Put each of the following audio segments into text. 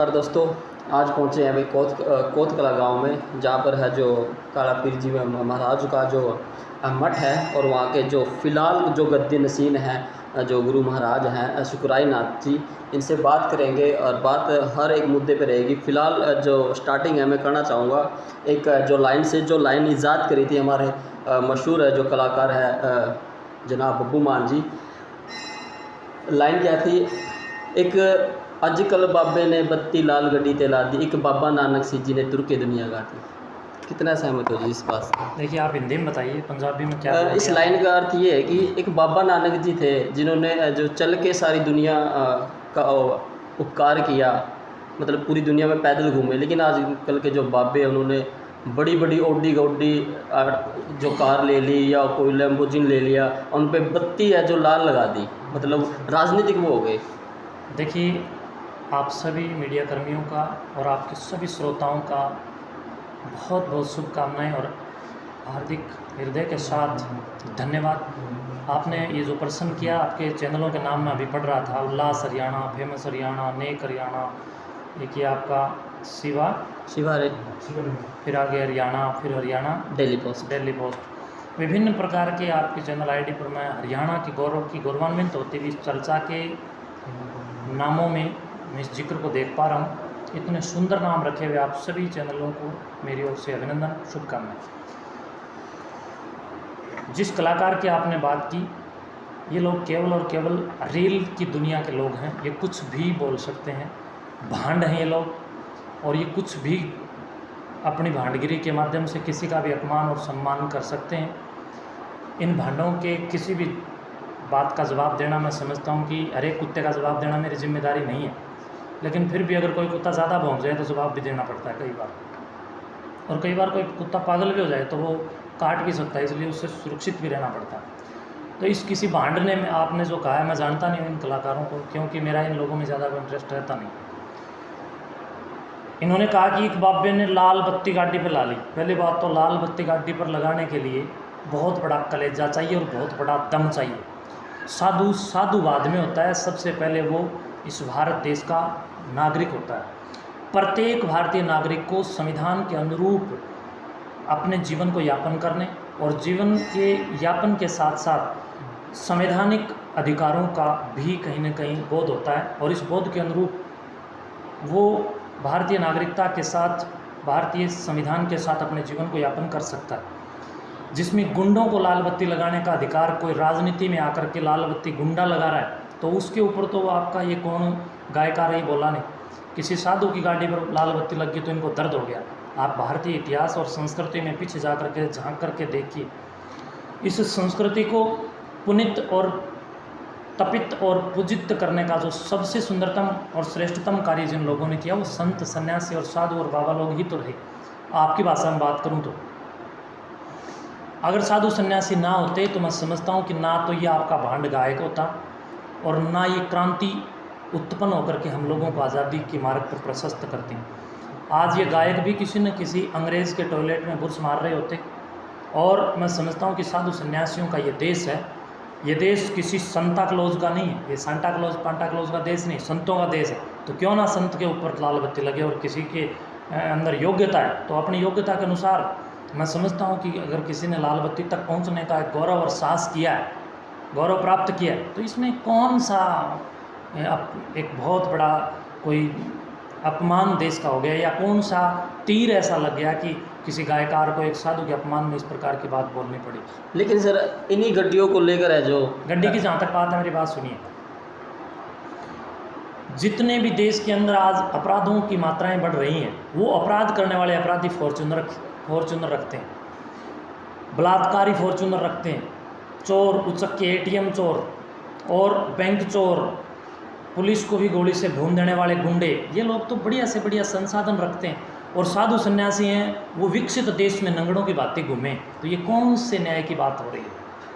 और दोस्तों, आज पहुँचे हैं भाई कोतकला गांव में, जहाँ पर है जो काला पीर जी महाराज का जो मठ है। और वहाँ के जो फ़िलहाल जो गद्दी नशीन हैं जो गुरु महाराज हैं सुखराई नाथ जी, इनसे बात करेंगे और बात हर एक मुद्दे पे रहेगी। फ़िलहाल जो स्टार्टिंग है मैं करना चाहूँगा एक जो लाइन ईजाद करी थी हमारे मशहूर है जो कलाकार है जनाब बब्बू मान जी। लाइन क्या थी? एक अजकल बाबे ने बत्ती लाल गड्डी ते ला दी, एक बाबा नानक सी जी ने तुर के दुनिया गा दी। कितना सहमत हो जी इस बात से? देखिए, आप हिंदी में बताइए, पंजाबी में क्या इस लाइन का अर्थ ये है कि एक बाबा नानक जी थे जिन्होंने जो चल के सारी दुनिया का उपकार किया, मतलब पूरी दुनिया में पैदल घूमे। लेकिन आजकल के जो बाबे हैं उन्होंने बड़ी बड़ी ओडी गौडी जो कार ले ली या कोई लैम्बोर्गिनी ले लिया, उन पे बत्ती है जो लाल लगा दी, मतलब राजनीतिक वो हो गए। देखिए, आप सभी मीडिया कर्मियों का और आपके सभी श्रोताओं का बहुत बहुत शुभकामनाएं और हार्दिक हृदय के साथ धन्यवाद। आपने ये जो प्रश्न किया, आपके चैनलों के नाम में अभी पढ़ रहा था, उल्लास हरियाणा, फेमस हरियाणा, नेक हरियाणा, एक ये आपका शिवा रे फिर आगे हरियाणा, फिर हरियाणा डेली पोस्ट। विभिन्न प्रकार के आपके चैनल आईडी पर मैं हरियाणा के गौरव की गौरवान्वित होती हुई इस चर्चा के नामों में मैं इस जिक्र को देख पा रहा हूँ। इतने सुंदर नाम रखे हुए आप सभी चैनलों को मेरी ओर से अभिनंदन, शुभकामनाएं। जिस कलाकार की आपने बात की, ये लोग केवल और केवल रील की दुनिया के लोग हैं। ये कुछ भी बोल सकते हैं, भांड हैं ये लोग, और ये कुछ भी अपनी भांडगिरी के माध्यम से किसी का भी अपमान और सम्मान कर सकते हैं। इन भांडों के किसी भी बात का जवाब देना, मैं समझता हूँ कि हर एक कुत्ते का जवाब देना मेरी जिम्मेदारी नहीं है, लेकिन फिर भी अगर कोई कुत्ता ज़्यादा भौंक जाए तो जवाब भी देना पड़ता है कई बार। और कई बार कोई कुत्ता पागल भी हो जाए तो वो काट भी सकता है, इसलिए उससे सुरक्षित भी रहना पड़ता है। तो इस किसी भांड ने आपने जो कहा है, मैं जानता नहीं हूँ इन कलाकारों को, क्योंकि मेरा इन लोगों में ज़्यादा इंटरेस्ट रहता नहीं। इन्होंने कहा कि एक बाबे ने लाल बत्ती गाड़ी पर ला ली। पहली बात तो लाल बत्ती गाड़ी पर लगाने के लिए बहुत बड़ा कलेजा चाहिए और बहुत बड़ा दम चाहिए। साधुवाद में होता है, सबसे पहले वो इस भारत देश का नागरिक होता है। प्रत्येक भारतीय नागरिक को संविधान के अनुरूप अपने जीवन को यापन करने और जीवन के यापन के साथ साथ संवैधानिक अधिकारों का भी कहीं न कहीं बोध होता है, और इस बोध के अनुरूप वो भारतीय नागरिकता के साथ, भारतीय संविधान के साथ अपने जीवन को यापन कर सकता है। जिसमें गुंडों को लाल बत्ती लगाने का अधिकार, कोई राजनीति में आकर के लाल बत्ती गुंडा लगा रहा है तो उसके ऊपर तो आपका ये कौन गायकार ही बोला नहीं। किसी साधु की गाड़ी पर लाल बत्ती लग गई तो इनको दर्द हो गया। आप भारतीय इतिहास और संस्कृति में पीछे जा करके झांक करके देखिए, इस संस्कृति को पुनित और तपित और पूजित करने का जो सबसे सुंदरतम और श्रेष्ठतम कार्य जिन लोगों ने किया वो संत, सन्यासी और साधु और बाबा लोग ही तो रहे। आपकी भाषा में बात करूं तो अगर साधु सन्यासी ना होते तो मैं समझता हूं कि ना तो ये आपका भांड गायक होता और ना ये क्रांति उत्पन्न होकर के हम लोगों को आज़ादी के मार्ग पर प्रशस्त करती। आज ये गायक भी किसी न किसी अंग्रेज़ के टॉयलेट में बुर्स मार रहे होते। और मैं समझता हूं कि साधु सन्यासियों का ये देश है, ये देश किसी संता क्लॉज का नहीं है, ये सांता क्लॉज पांटा क्लॉज का देश नहीं, संतों का देश है। तो क्यों ना संत के ऊपर लाल बत्ती लगे, और किसी के अंदर योग्यता है तो अपनी योग्यता के अनुसार मैं समझता हूँ कि अगर किसी ने लाल बत्ती तक पहुँचने का एक गौरव और साहस किया है, गौरव प्राप्त किया है, तो इसमें कौन सा एक बहुत बड़ा कोई अपमान देश का हो गया, या कौन सा तीर ऐसा लग गया कि किसी गायकार को एक साधु के अपमान में इस प्रकार की बात बोलनी पड़ी। लेकिन सर इन्हीं गड्डियों को लेकर है जो गड्डी की जहाँ तक बात है, मेरी बात सुनिए, जितने भी देश के अंदर आज अपराधों की मात्राएं बढ़ रही हैं, वो अपराध करने वाले अपराधी फॉर्चूनर रखते हैं, बलात्कारी फॉर्चूनर रखते हैं, चोर, उचक्के एटीएम चोर और बैंक चोर, पुलिस को भी गोली से भून देने वाले गुंडे, ये लोग तो बढ़िया से बढ़िया संसाधन रखते हैं। और साधु सन्यासी हैं वो विकसित देश में नंगड़ों की बातें घूमें, तो ये कौन से न्याय की बात हो रही है?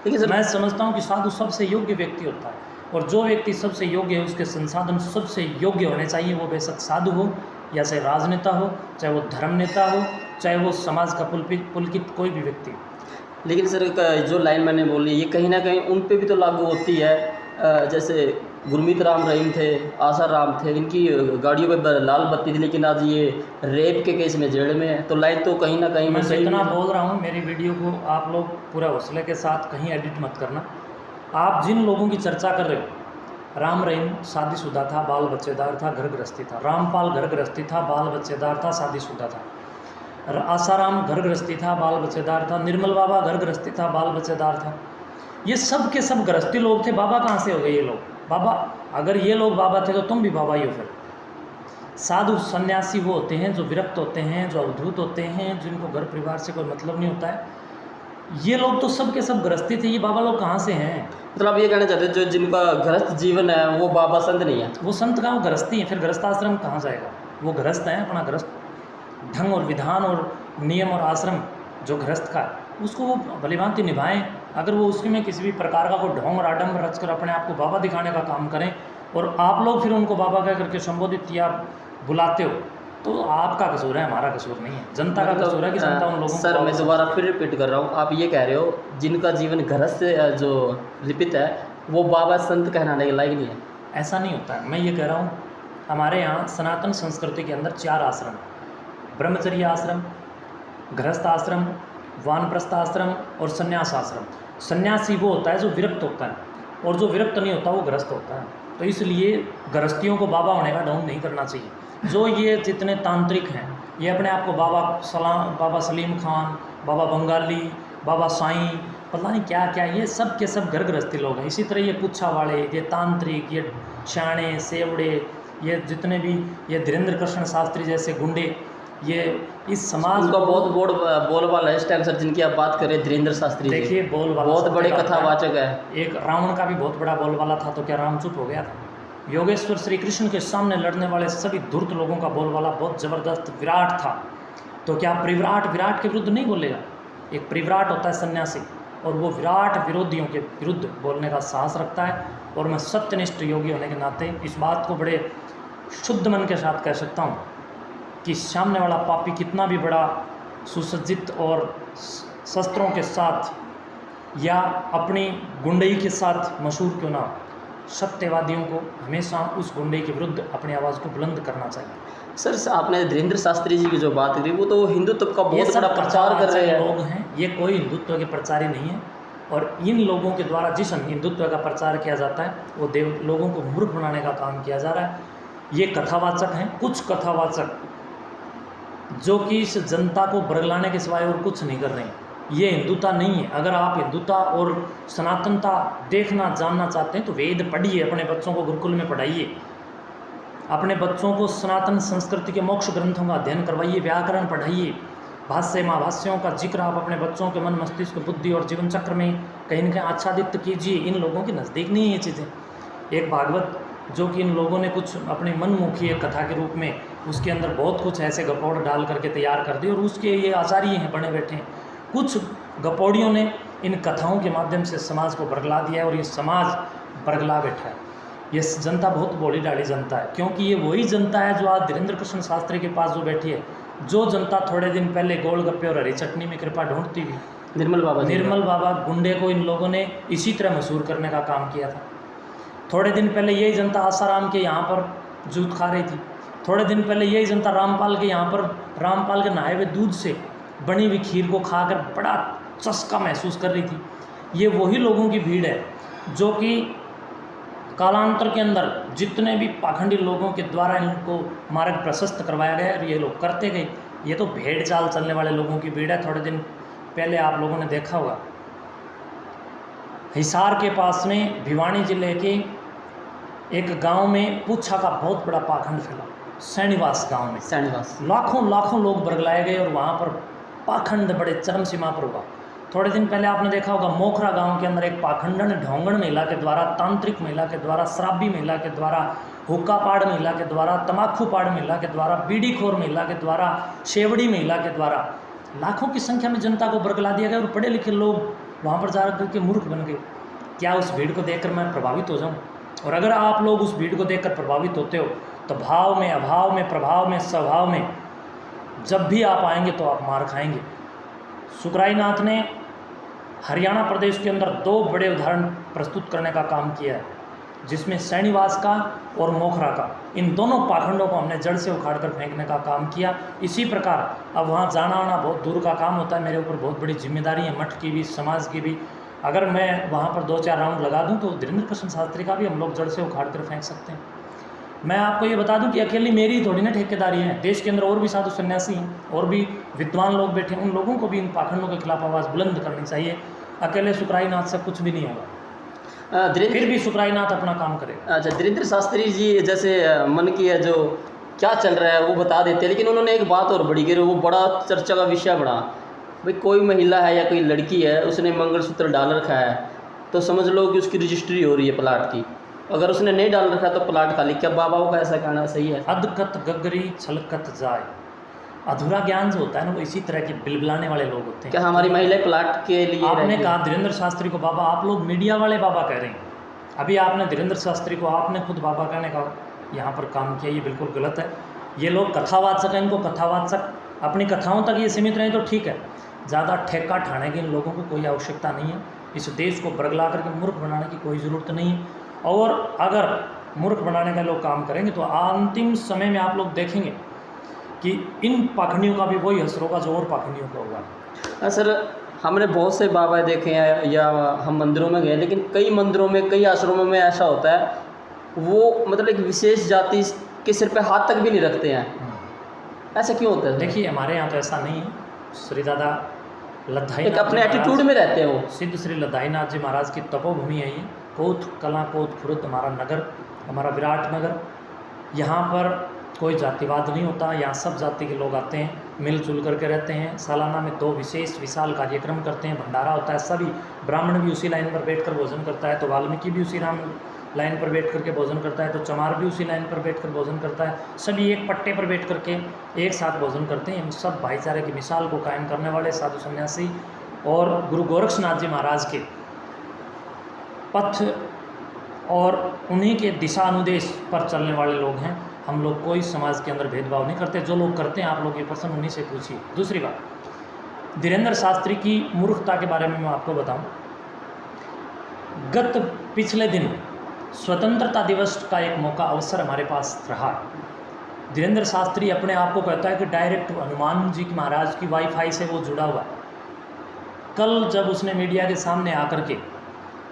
ठीक है, मैं समझता हूँ कि साधु सबसे योग्य व्यक्ति होता है, और जो व्यक्ति सबसे योग्य है उसके संसाधन सबसे योग्य होने चाहिए। वो बेशक साधु हो या चाहे राजनेता हो, चाहे वो धर्म नेता हो, चाहे वो समाज का पुलकित कोई भी व्यक्ति। लेकिन सर जो लाइन मैंने बोली ये कहीं ना कहीं उन पे भी तो लागू होती है। जैसे गुरमीत राम रहीम थे, आशा राम थे, इनकी गाड़ियों पे लाल बत्ती थी, लेकिन आज ये रेप के केस में जेल में है। तो लाइन तो कहीं ना कहीं मैं सही इतना नहीं है। बोल रहा हूँ, मेरी वीडियो को आप लोग पूरा हौसले के साथ कहीं एडिट मत करना। आप जिन लोगों की चर्चा कर रहे हो, राम रहीम शादीशुदा था, बाल बच्चेदार था, घर गृहस्थी था। रामपाल घर गृहस्थी था, बाल बच्चेदार था, शादीशुदा था। आसाराम घर गृहस्थी था, बाल बच्चेदार था। निर्मल बाबा घर गृहस्थी था, बाल बच्चेदार था। ये सब के सब गृहस्थी लोग थे। बाबा कहाँ से हो गए ये लोग? बाबा, अगर ये लोग बाबा थे तो तुम भी बाबा ही हो फिर। साधु सन्यासी वो होते हैं जो विरक्त होते हैं, जो अवधूत होते हैं, जिनको घर परिवार से कोई मतलब नहीं होता है। ये लोग तो सब के सब गृहस्थी थे, ये बाबा लोग कहाँ से हैं? मतलब आप ये कहना चाहते हैं जो जिनका गृहस्थ जीवन है वो बाबा संत नहीं है? वो संत कहाँ, वो गृहस्थी है। फिर गृहस्थ आश्रम कहाँ जाएगा? वो गृहस्थ हैं, अपना गृहस्थ ढंग और विधान और नियम और आश्रम जो गृहस्थ का है उसको वो भलीभांति निभाएं। अगर वो उसमें किसी भी प्रकार का कोई ढोंग और आडम्बर रचकर अपने आप को बाबा दिखाने का काम करें और आप लोग फिर उनको बाबा कह करके संबोधित या बुलाते हो, तो आपका कसूर है, हमारा कसूर नहीं है। जनता का कसूर है कि जनता उन लोगों सर को। मैं दोबारा फिर रिपीट कर रहा हूँ, आप ये कह रहे हो जिनका जीवन गृहस्थ से जो लिपित है वो बाबा संत कहलाने के लायक नहीं है? ऐसा नहीं होता है। मैं ये कह रहा हूँ, हमारे यहाँ सनातन संस्कृति के अंदर 4 आश्रम: ब्रह्मचर्य आश्रम, गृहस्थ आश्रम, वानप्रस्थ आश्रम और संन्यास आश्रम। सन्यासी वो होता है जो विरक्त होता है, और जो विरक्त नहीं होता वो गृहस्थ होता है। तो इसलिए गृहस्थियों को बाबा होने का ढोंग नहीं करना चाहिए। जो ये जितने तांत्रिक हैं, ये अपने आप को बाबा सलीम खान, बाबा बंगाली, बाबा साईं, पता नहीं क्या क्या, ये सब के सब घर गृहस्थी लोग हैं। इसी तरह ये पुच्छा वाले, ये तांत्रिक, ये छाणे सेवड़े, ये जितने भी ये धीरेन्द्र कृष्ण शास्त्री जैसे गुंडे, ये इस समाज उनका बहुत बोलबाला है इस टाइम सर, जिनकी आप बात करें धीरेन्द्र शास्त्री जी। देखिए, बोलबाला बहुत बड़े सत्य का कथावाचक है। एक रावण का भी बहुत बड़ा बोलबाला था, तो क्या राम चुप हो गया था? योगेश्वर श्री कृष्ण के सामने लड़ने वाले सभी धूर्त लोगों का बोलबाला बहुत जबरदस्त विराट था। तो क्या परिविराट विराट के विरुद्ध नहीं बोलेगा? एक परिविराट होता है सन्यासी, और वो विराट विरोधियों के विरुद्ध बोलने का साहस रखता है। और मैं सत्यनिष्ठ योगी होने के नाते इस बात को बड़े शुद्ध मन के साथ कह सकता हूँ कि सामने वाला पापी कितना भी बड़ा सुसज्जित और शस्त्रों के साथ या अपनी गुंडई के साथ मशहूर क्यों ना हो, सत्यवादियों को हमेशा उस गुंडे के विरुद्ध अपनी आवाज़ को बुलंद करना चाहिए। सर आपने धीरेन्द्र शास्त्री जी की जो बात करी, वो तो हिंदुत्व का ये बहुत सब बड़ा प्रचार कर रहे हैं। लोग हैं, ये कोई हिंदुत्व के प्रचारी नहीं है। और इन लोगों के द्वारा जिस हिंदुत्व का प्रचार किया जाता है वो लोगों को मूर्ख बनाने का काम किया जा रहा है। ये कथावाचक हैं, कुछ कथावाचक जो कि इस जनता को बरगलाने के सिवाय और कुछ नहीं कर रहे हैं। ये हिंदुता नहीं है। अगर आप हिंदुता और सनातनता देखना जानना चाहते हैं तो वेद पढ़िए, अपने बच्चों को गुरुकुल में पढ़ाइए, अपने बच्चों को सनातन संस्कृति के मोक्ष ग्रंथों का अध्ययन करवाइए, व्याकरण पढ़ाइए, भाष्य महाभाष्यों का जिक्र आप अपने बच्चों के मन मस्तिष्क बुद्धि और जीवन चक्र में कहीं न कहीं आच्छादित कीजिए। इन लोगों के नज़दीक नहीं है ये चीज़ें। एक भागवत जो कि इन लोगों ने कुछ अपने मनमुखी एक कथा के रूप में उसके अंदर बहुत कुछ ऐसे गपौड़ डाल करके तैयार कर दिए, और उसके ये आचार्य हैं बने बैठे हैं। कुछ गपौड़ियों ने इन कथाओं के माध्यम से समाज को बरगला दिया है, और ये समाज बरगला बैठा है। ये जनता बहुत बोली डाली जनता है, क्योंकि ये वही जनता है जो आज धीरेन्द्र कृष्ण शास्त्री के पास जो बैठी है, जो जनता थोड़े दिन पहले गोलगप्पे और हरी चटनी में कृपा ढूंढती थी। निर्मल बाबा गुंडे को इन लोगों ने इसी तरह मशहूर करने का काम किया था। थोड़े दिन पहले यही जनता आसाराम के यहाँ पर जूत खा रही थी। थोड़े दिन पहले यही जनता रामपाल के यहाँ पर रामपाल के नहाए हुए दूध से बनी हुई खीर को खाकर बड़ा चस्का महसूस कर रही थी। ये वही लोगों की भीड़ है जो कि कालांतर के अंदर जितने भी पाखंडी लोगों के द्वारा इनको मार्ग प्रशस्त करवाया गया और ये लोग करते गए, ये तो भेड़ चाल चलने वाले लोगों की भीड़ है। थोड़े दिन पहले आप लोगों ने देखा होगा हिसार के पास में भिवानी जिले के एक गांव में पुच्छा का बहुत बड़ा पाखंड फैला। सैनिवास गांव में सैनिवास लाखों लोग बरगलाए गए और वहाँ पर पाखंड बड़े चरम सीमा पर हुआ। थोड़े दिन पहले आपने देखा होगा मोखरा गांव के अंदर एक पाखंडन ढोंगण महिला के द्वारा, तांत्रिक महिला के द्वारा, शराबी महिला के द्वारा, हुक्का पाड़ महिला के द्वारा, तमाकू पाड़ महिला के द्वारा, बीड़ी खोर महिला के द्वारा, शेवड़ी महिला के द्वारा लाखों की संख्या में जनता को बरगला दिया गया और पढ़े लिखे लोग वहाँ पर जा कर के मूर्ख बन गए। क्या उस भीड़ को देखकर मैं प्रभावित हो जाऊँ? और अगर आप लोग उस भीड़ को देखकर प्रभावित होते हो तो भाव में, अभाव में, प्रभाव में, स्वभाव में जब भी आप आएंगे तो आप मार खाएंगे। सुकराई नाथ ने हरियाणा प्रदेश के अंदर 2 बड़े उदाहरण प्रस्तुत करने का काम किया है। जिसमें सैनिवास का और मोखरा का, इन दोनों पाखंडों को हमने जड़ से उखाड़ कर फेंकने का काम किया। इसी प्रकार अब वहाँ जाना आना बहुत दूर का काम होता है, मेरे ऊपर बहुत बड़ी जिम्मेदारी है, मठ की भी समाज की भी। अगर मैं वहाँ पर 2-4 राउंड लगा दूँ तो धीरेन्द्र कृष्ण शास्त्री का भी हम लोग जड़ से उखाड़ कर फेंक सकते हैं। मैं आपको ये बता दूं कि अकेली मेरी थोड़ी ना ठेकेदारी है, देश के अंदर और भी साधु सन्यासी हैं और भी विद्वान लोग बैठे हैं, उन लोगों को भी इन पाखंडों के खिलाफ आवाज़ बुलंद करनी चाहिए। अकेले सुकराईनाथ से कुछ भी नहीं होगा, फिर भी सुकराईनाथ अपना काम करेगा। अच्छा, धीरेन्द्र शास्त्री जी जैसे मन की है जो क्या चल रहा है वो बता देते हैं, लेकिन उन्होंने एक बात और बड़ी करी, वो बड़ा चर्चा का विषय बना। भाई कोई महिला है या कोई लड़की है, उसने मंगलसूत्र डाल रखा है तो समझ लो कि उसकी रजिस्ट्री हो रही है प्लाट की, अगर उसने नहीं डाल रखा तो प्लाट खाली। क्या बाबाओं का ऐसा कहना सही है? अधकत गगरी छलकत जाए, अधूरा ज्ञान जो होता है ना वो इसी तरह के बिलबिलाने वाले लोग होते हैं। क्या हमारी महिलाएं प्लाट के लिए आपने कहा धीरेन्द्र शास्त्री को बाबा, आप लोग मीडिया वाले बाबा कह रहे हैं। अभी आपने धीरेन्द्र शास्त्री को आपने खुद बाबा कहने का यहाँ पर काम किया, ये बिल्कुल गलत है। ये लोग कथावाचक हैं, इनको कथावाचक अपनी कथाओं तक ये सीमित रहें तो ठीक है, ज़्यादा ठेका ठाने की इन लोगों को कोई आवश्यकता नहीं है। इस देश को बरगला करके मूर्ख बनाने की कोई ज़रूरत नहीं है, और अगर मूर्ख बनाने का लोग काम करेंगे तो अंतिम समय में आप लोग देखेंगे कि इन पाखंडियों का भी वही असर होगा जो और पाखंडियों का होगा। सर, हमने बहुत से बाबा देखे हैं या हम मंदिरों में गए, लेकिन कई मंदिरों में, कई आश्रमों में ऐसा होता है, वो मतलब एक विशेष जाति के सिर पे हाथ तक भी नहीं रखते हैं। ऐसा क्यों होता है? देखिए हमारे यहाँ तो ऐसा नहीं है। श्री दादा लद्दाई एक अपने एटीट्यूड में रहते हैं वो। सिद्ध श्री लद्दाईनाथ जी महाराज की तपोभूमि है ये, कोत कला कोत खुर्द हमारा नगर, हमारा विराट नगर। यहाँ पर कोई जातिवाद नहीं होता, यहाँ सब जाति के लोग आते हैं, मिलजुल करके रहते हैं। सालाना में 2 विशेष विशाल कार्यक्रम करते हैं, भंडारा होता है, सभी ब्राह्मण भी उसी लाइन पर बैठकर भोजन करता है, तो वाल्मीकि भी उसी लाइन पर बैठ करके भोजन करता है, तो चमार भी उसी लाइन पर बैठकर भोजन करता है। सभी एक पट्टे पर बैठ करके एक साथ भोजन करते हैं। हम सब भाईचारे की मिसाल को कायम करने वाले साधु सन्यासी और गुरु गोरक्षनाथ जी महाराज के पथ और उन्हीं के दिशा अनुदेश पर चलने वाले लोग हैं। हम लोग कोई समाज के अंदर भेदभाव नहीं करते, जो लोग करते हैं आप लोग ये प्रश्न उन्हीं से पूछिए। दूसरी बात, धीरेन्द्र शास्त्री की मूर्खता के बारे में मैं आपको बताऊं। पिछले दिन स्वतंत्रता दिवस का एक मौका अवसर हमारे पास रहा। धीरेन्द्र शास्त्री अपने आप को कहता है कि डायरेक्ट हनुमान जी की महाराज की वाईफाई से वो जुड़ा हुआ। कल जब उसने मीडिया के सामने आकर के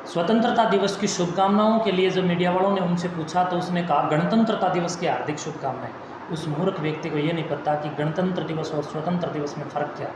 स्वतंत्रता दिवस की शुभकामनाओं के लिए जब मीडिया वालों ने उनसे पूछा तो उसने कहा गणतंत्रता दिवस की हार्दिक शुभकामनाएं। उस मूर्ख व्यक्ति को ये नहीं पता कि गणतंत्र दिवस और स्वतंत्र दिवस में फ़र्क क्या है।